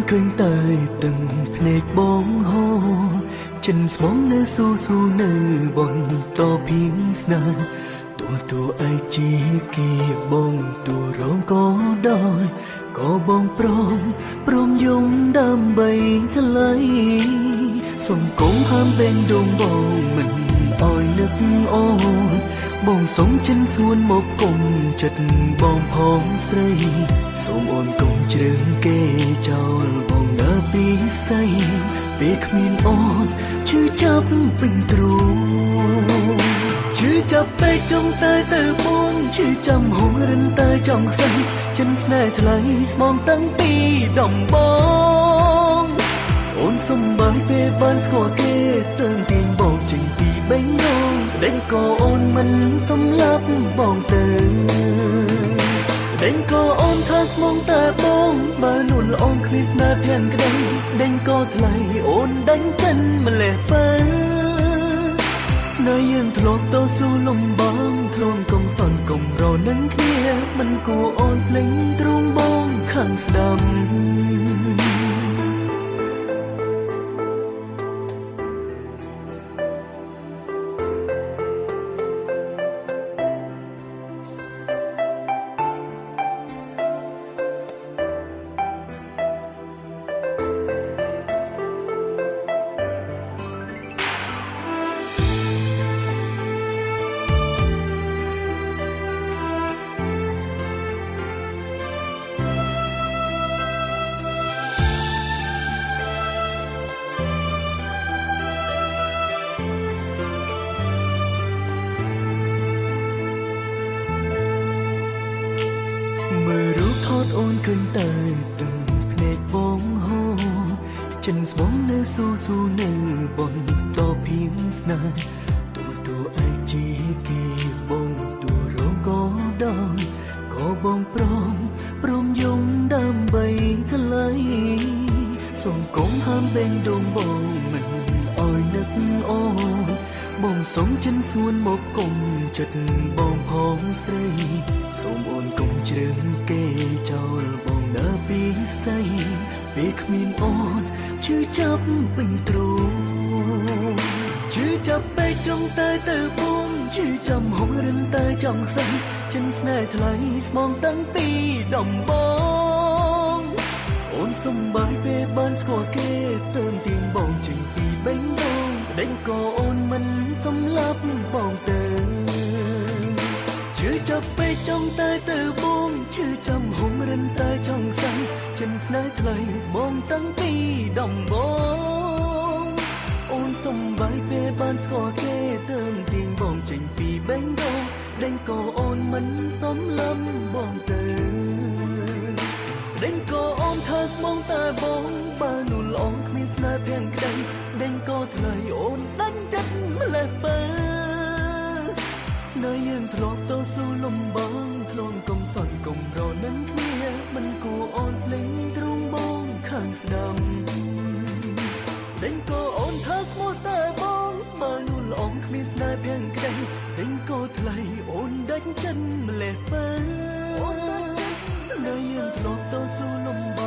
ឃើញតែទាំងភ្នែកបងហូរចិនស្មងនៅស៊ូនៅបន្តភៀងស្នេហ៍តួឯជាគេបងតួរងក៏ដោយក៏បងព្រមយំដើម្បីថ្លៃសុំកុំហាមពេញដងបងមិនអោយនឹកអូនបងសុំចិនសួនមកគុំចិត្តបងផងស្រីសូមអូនកុំជ្រើងគេចោលបងនៅពីស័យពេលគ្មានអូនឈឺចាប់ពេញទ្រូងឈឺចាប់តែចង់ទៅបងឈឺចាំហងរិនតែចង់ខ្សែចិនស្នេហ៍ថ្លៃស្មងតាំងពីដំបងអូនសំបាយពេលបានស្គាល់គេទើងទាញបងចេញពីបេងដូងដេញក៏អូនមិនសម្លាប់បងទៅដេញក៏អូនថាស្មងតែបងបើនួនល្អងគ្មានស្នេហ៍ភាំងក្តីដេញក៏ថ្លៃអូនដេញចិនម្លេះបើស្នេហ៍យើងធ្លាប់តស៊ូលំបងធ្លន់កុំសន់កុំរនឹងគ្នាមិនគួរអូនភ្លេងទ្រូងបងខាងស្ដាំមើលរូបថតអូនឃើញតែទាំងភ្នែកបងហូរចិនស្មងនៅស៊ូនៅបន្តភៀងស្នេហ៍តួឯជាគេបងតួរងក៏ដោយក៏បងព្រមយំដើម្បីថ្លៃសូមកុំហាមបេងដងបងមិនអោយនឹកអូនបងសុំចិនសួនមកគុំចិត្តបងផងស្រីសូមអូនកុំជ្រើងគេចោលបងនៅពីស័យពេលគ្មានអូនឈឺចាប់ពេញទ្រូងឈឺចាប់ពេកចង់ទៅបងឈឺចាំហងរិនតែចង់ខ្សែចិនស្នេហ៍ថ្លៃស្មងតាំងពីដំបងអូនសំបាយពេលបានស្គាល់គេទើបទាញបងចេញពីបេងដូងដេញក៏អូនមិនសម្លាប់បងទៅឈឺចាប់ពេកចង់ទៅបងឈឺចាំហងរិនតែចង់ខ្សែចិនស្នេហ៍ថ្លៃស្មងតាំងពីដំបងអូនសំបាយពេលបានស្គាល់គេទើបទាញបងចេញពីបេងដូងដេញក៏អូនមិនសម្លាប់បងទៅដេញក៏អូនថាស្មងតែបងបើនួនល្អងគ្មានស្នេហ៍ភាំងក្តីដេញក៏ថ្លៃអូនដេញចិត្តម្លេះបើស្នេហ៍យើងធ្លាប់តស៊ូលំបងធ្លន់កុំសន់កុំរនឹងគ្នាមិនគួរអូនភ្លេងទ្រូងបងខាងស្ដាំដេញក៏អូនថាស្មោះតែបងបើនួនល្អងគ្មានស្នេហ៍ភាំងក្តីដេញក៏ថ្លៃអូនដេញចិត្តម្លេះបើស្នេហ៍យើងធ្លាប់តស៊ូលំ